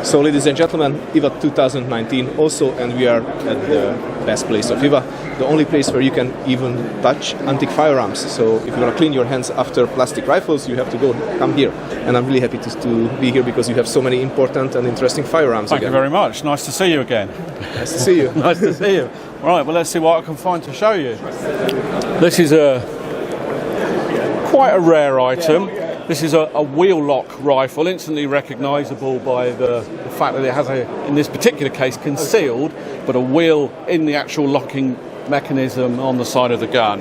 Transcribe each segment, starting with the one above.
So, ladies and gentlemen, IWA 2019 also, and we are at the best place of IWA, the only place where you can even touch antique firearms. So, if you want to clean your hands after plastic rifles, you have to come here. And I'm really happy to be here because you have so many important and interesting firearms. Thank you very much. Nice to see you again. Nice to see you. Nice to see you. Right, well, let's see what I can find to show you. This is quite a rare item. This is a wheel lock rifle, instantly recognisable by the fact that it has in this particular case, concealed, but a wheel in the actual locking mechanism on the side of the gun.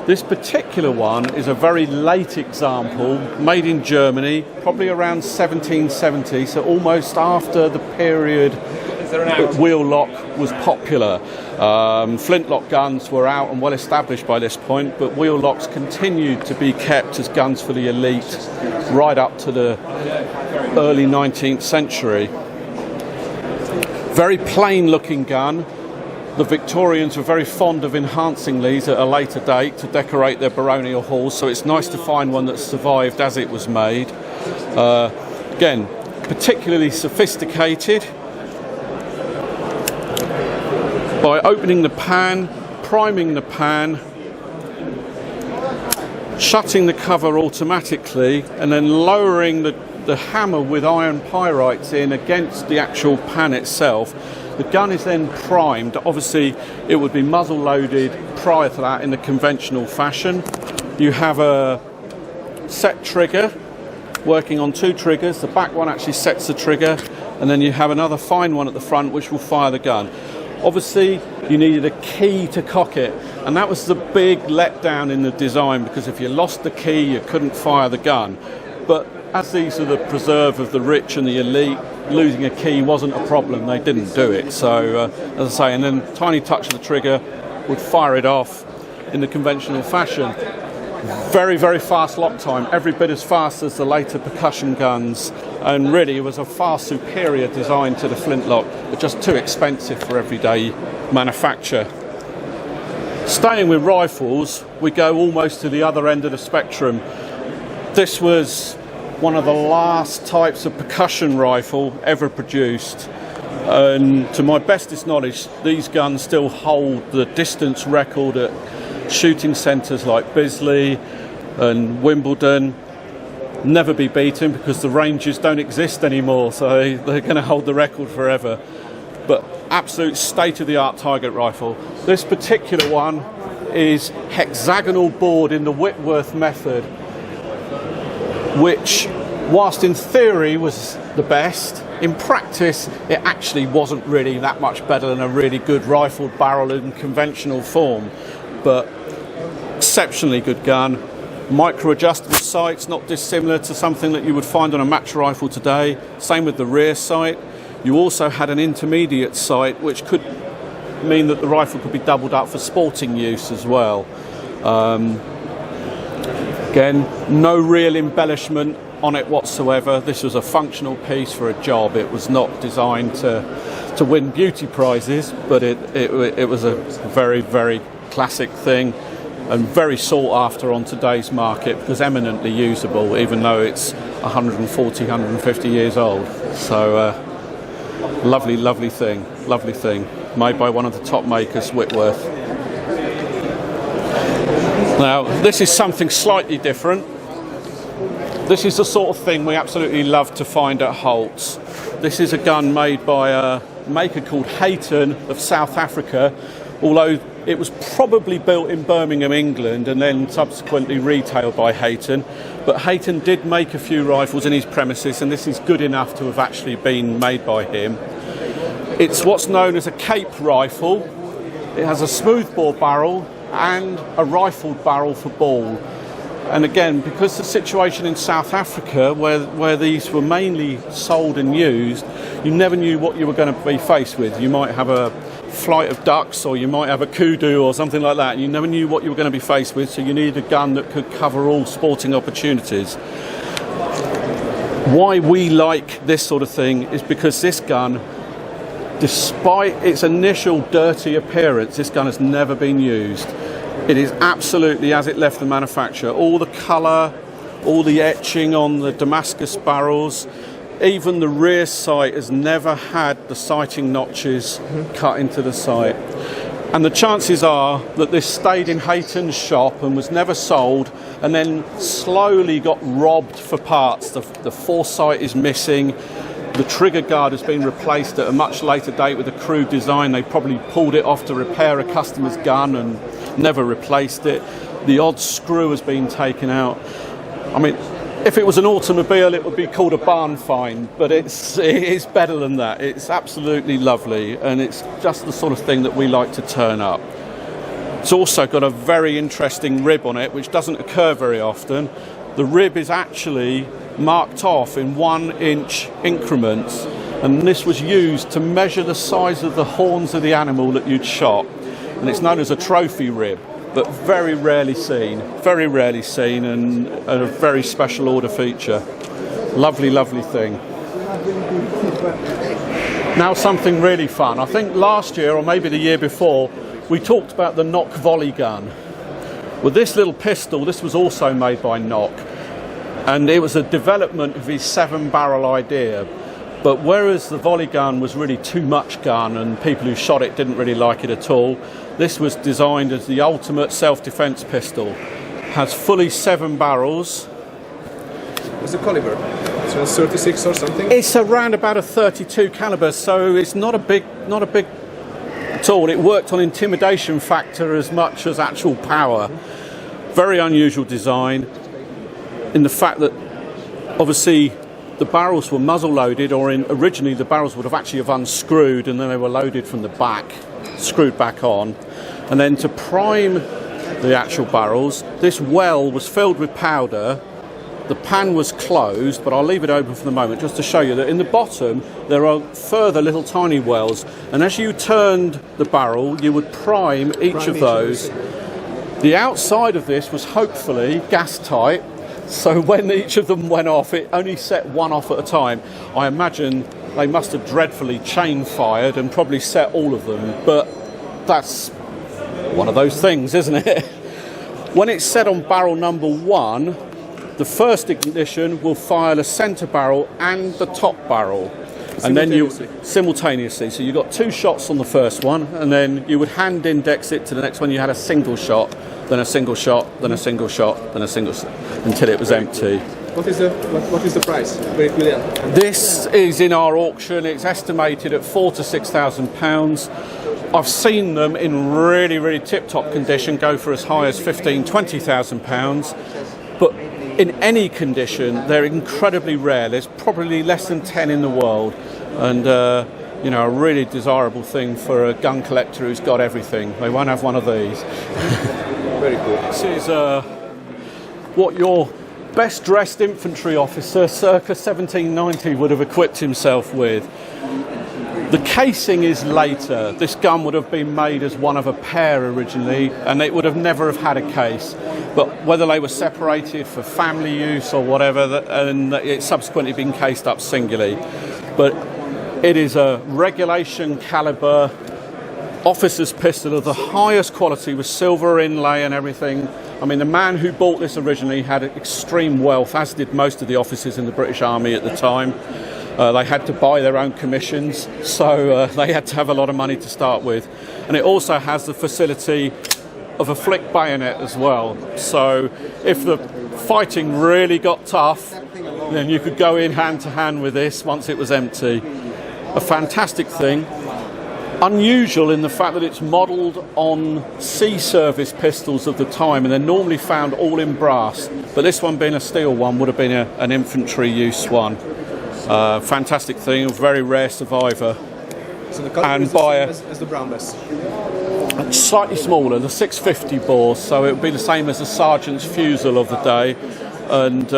This particular one is a very late example, made in Germany, probably around 1770, so almost after the period that wheel lock was popular. Flintlock guns were out and well established by this point, but wheel locks continued to be kept as guns for the elite right up to the early 19th century. Very plain looking gun. The Victorians were very fond of enhancing these at a later date to decorate their baronial halls, so it's nice to find one that survived as it was made. Again, particularly sophisticated. By opening the pan, priming the pan, shutting the cover automatically, and then lowering the hammer with iron pyrites in against the actual pan itself. The gun is then primed. Obviously, it would be muzzle loaded prior to that in the conventional fashion. You have a set trigger working on two triggers. The back one actually sets the trigger, and then you have another fine one at the front which will fire the gun. Obviously, you needed a key to cock it, and that was the big letdown in the design, because if you lost the key, you couldn't fire the gun. But as these are the preserve of the rich and the elite, losing a key wasn't a problem. They didn't do it. So, as I say, and then tiny touch of the trigger would fire it off in the conventional fashion. Very, very fast lock time, every bit as fast as the later percussion guns, and really it was a far superior design to the flintlock, but just too expensive for everyday manufacture. Staying with rifles, we go almost to the other end of the spectrum. This was one of the last types of percussion rifle ever produced, and to my bestest knowledge, these guns still hold the distance record at shooting centres like Bisley and Wimbledon. Never be beaten because the ranges don't exist anymore, so they're going to hold the record forever. But absolute state-of-the-art target rifle. This particular one is hexagonal bored in the Whitworth method, which, whilst in theory was the best, in practice it actually wasn't really that much better than a really good rifled barrel in conventional form. But exceptionally good gun. Micro adjustable sights, not dissimilar to something that you would find on a match rifle today. Same with the rear sight. You also had an intermediate sight, which could mean that the rifle could be doubled up for sporting use as well. Again, no real embellishment on it whatsoever. This was a functional piece for a job. It was not designed to win beauty prizes, but it was a very, very classic thing, and very sought after on today's market because eminently usable, even though it's 140, 150 years old. So lovely thing, made by one of the top makers, Whitworth. Now, this is something slightly different. This is the sort of thing we absolutely love to find at Holt's. This is a gun made by a maker called Hayton of South Africa, although it was probably built in Birmingham, England, and then subsequently retailed by Hayton. But Hayton did make a few rifles in his premises, and this is good enough to have actually been made by him. It's what's known as a Cape rifle. It has a smoothbore barrel and a rifled barrel for ball. And again, because the situation in South Africa, where these were mainly sold and used, you never knew what you were going to be faced with. You might have a flight of ducks, or you might have a kudu or something like that, and you never knew what you were going to be faced with, so you needed a gun that could cover all sporting opportunities. Why we like this sort of thing is because this gun, despite its initial dirty appearance, this gun has never been used. It is absolutely as it left the manufacturer. All the colour, all the etching on the Damascus barrels, even the rear sight has never had the sighting notches cut into the sight. And the chances are that this stayed in Hayton's shop and was never sold, and then slowly got robbed for parts. The foresight is missing. The trigger guard has been replaced at a much later date with a crude design. They probably pulled it off to repair a customer's gun and never replaced it. The odd screw has been taken out. I mean, if it was an automobile, it would be called a barn find, but it is better than that. It's absolutely lovely, and it's just the sort of thing that we like to turn up. It's also got a very interesting rib on it, which doesn't occur very often. The rib is actually marked off in 1-inch increments, and this was used to measure the size of the horns of the animal that you'd shot, and it's known as a trophy rib, but very rarely seen, and a very special order feature. Lovely, lovely thing. Now something really fun. I think last year, or maybe the year before, we talked about the Nock volley gun. Well, this little pistol, this was also made by Nock, and it was a development of his 7-barrel idea. But whereas the volley gun was really too much gun and people who shot it didn't really like it at all, this was designed as the ultimate self-defense pistol. Has fully 7 barrels. What's the caliber? So it's 36 or something? It's around about a 32 caliber, so it's not a big at all. It worked on intimidation factor as much as actual power. Very unusual design in the fact that obviously the barrels were muzzle loaded, or originally the barrels would have actually unscrewed and then they were loaded from the back, screwed back on. And then to prime the actual barrels, this well was filled with powder. The pan was closed, but I'll leave it open for the moment just to show you that in the bottom there are further little tiny wells, and as you turned the barrel you would prime each of those. The outside of this was hopefully gas tight, so when each of them went off, it only set one off at a time. I imagine they must have dreadfully chain fired and probably set all of them, but that's one of those things, isn't it? When it's set on barrel number 1, the first ignition will fire the centre barrel and the top barrel. And then you simultaneously. So you got 2 shots on the first one, and then you would hand index it to the next one. You had a single shot, then a single shot, then a single shot, then a single shot, until it was empty. What is the price? Very brilliant. This is in our auction. It's estimated at £4,000 to £6,000. I've seen them in really, really tip-top condition go for as high as £15,000, £20,000. But in any condition, they're incredibly rare. There's probably less than 10 in the world, and a really desirable thing for a gun collector who's got everything. They won't have one of these. Very cool. This is what your best dressed infantry officer circa 1790 would have equipped himself with. The casing is later. This gun would have been made as one of a pair originally, and it would have never have had a case. But whether they were separated for family use or whatever, and it's subsequently been cased up singly. But it is a regulation caliber officer's pistol of the highest quality with silver inlay and everything. I mean, the man who bought this originally had extreme wealth, as did most of the officers in the British Army at the time. They had to buy their own commissions, so they had to have a lot of money to start with. And it also has the facility of a flick bayonet as well. So if the fighting really got tough, then you could go in hand to hand with this once it was empty. A fantastic thing. Unusual in the fact that it's modelled on sea service pistols of the time, and they're normally found all in brass. But this one, being a steel one, would have been an infantry use one. Fantastic thing, a very rare survivor. So the caliber is the same as the brown bess? Slightly smaller, the 650 bore, so it would be the same as the sergeant's fusel of the day, and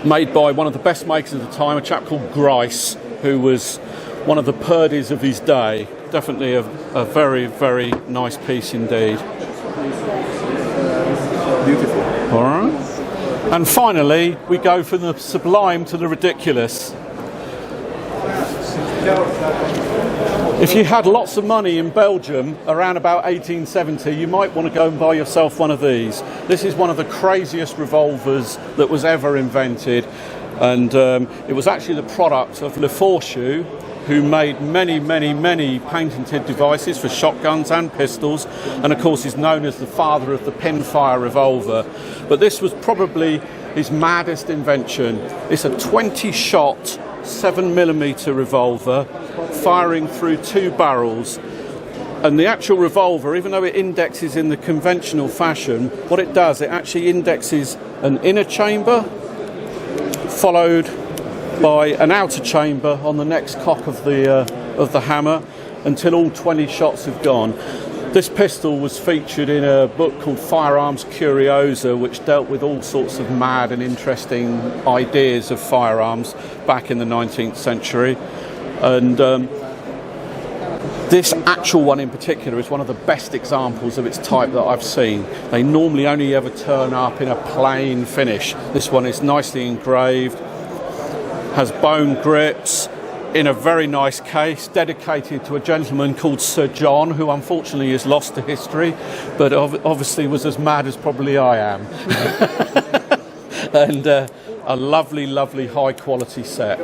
made by one of the best makers of the time, a chap called Grice, who was one of the Purdies of his day. Definitely a very, very nice piece indeed. Beautiful. All right. And finally, we go from the sublime to the ridiculous. If you had lots of money in Belgium around about 1870, you might want to go and buy yourself one of these. This is one of the craziest revolvers that was ever invented. And it was actually the product of Faucheux, who made many patented devices for shotguns and pistols, and of course is known as the father of the pinfire revolver. But this was probably his maddest invention. It's a 20-shot 7mm revolver firing through 2 barrels. And the actual revolver, even though it indexes in the conventional fashion, what it does, it actually indexes an inner chamber followed by an outer chamber on the next cock of the hammer until all 20 shots have gone. This pistol was featured in a book called Firearms Curiosa, which dealt with all sorts of mad and interesting ideas of firearms back in the 19th century. And this actual one in particular is one of the best examples of its type that I've seen. They normally only ever turn up in a plain finish. This one is nicely engraved, has bone grips, in a very nice case, dedicated to a gentleman called Sir John, who unfortunately is lost to history, but obviously was as mad as probably I am. And a lovely high quality set.